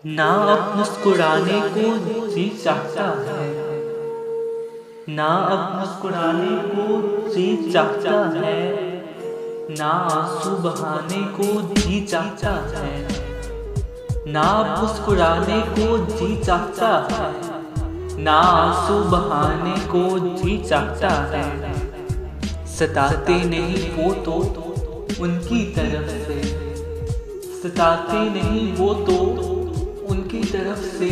ना अब मुस्कुराने को जी चाहता है, ना अब मुस्कुराने को जी चाहता है, ना आंसू बहाने को जी चाहता है, ना अब मुस्कुराने को जी चाहता है, ना आंसू बहाने को जी चाहता है। सताते नहीं वो तो उनकी तरफ से, सताते नहीं वो तो उनकी तरफ से,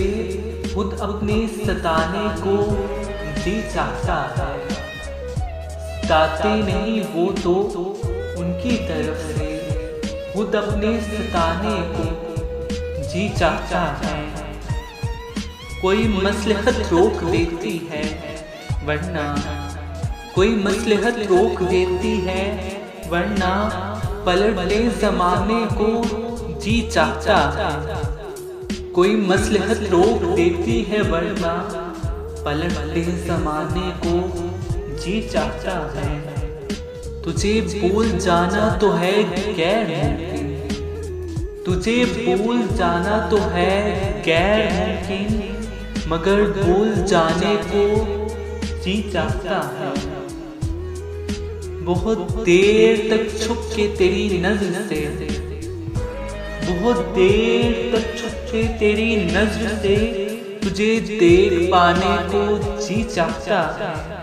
खुद अपने सताने को जी चाहता है। सताते नहीं वो तो उनकी तरफ से, खुद अपने सताने को जी चाहता है। कोई मसलहत रोक देती है वरना, कोई मसलहत रोक देती है वरना, पलटते ज़माने को जी चाहता है। कोई मसलहत रोक देती है वरना, पलटते ज़माने को जी चाहता है। तुझे भूल जाना तो है गैर मुमकिन, तुझे भूल जाना तो है गैर मुमकिन, मगर भूल जाने को जी चाहता है। बहुत देर तक छुप के तेरी नज़र से, बहुत देर तक छुप के तेरी नज़र से, तुझे देख पाने को जी चाहता है।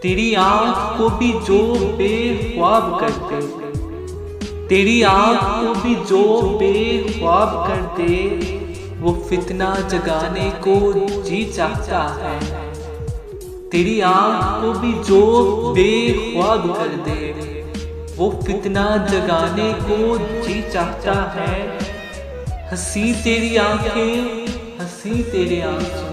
तेरी आँख को भी जो बेख्वाब करते, तेरी आँख को भी जो बेख्वाब करते, वो फितना जगाने को जी चाहता है। तेरी आँख को भी जो बेख्वाब कर दे, वो फितना जगाने को जी चाहता है। हंसी तेरी आँखें, हंसी तेरे आंसू,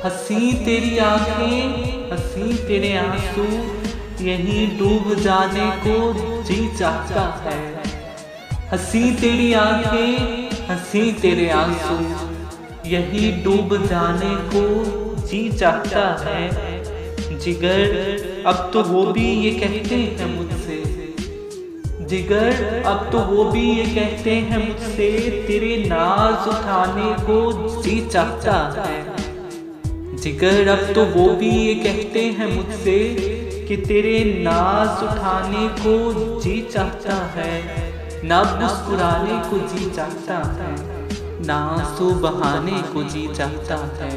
हंसी तेरी आँखें, हंसी तेरे आंसू, यहीं डूब जाने को जी चाहता है। हंसी तेरी आँखें, हंसी तेरे आंसू, यहीं डूब जाने को जी चाहता है। जिगर अब तो वो भी ये कहते हैं मुझसे, जिगर अब तो वो भी ये कहते हैं मुझसे, तेरे नाज उठाने को जी चाहता है। जिगर अब तो वो भी ये कहते हैं मुझसे कि तेरे नाज उठाने को जी चाहता है। ना मुस्कुराने को जी चाहता है, ना आंसू बहाने को जी चाहता है।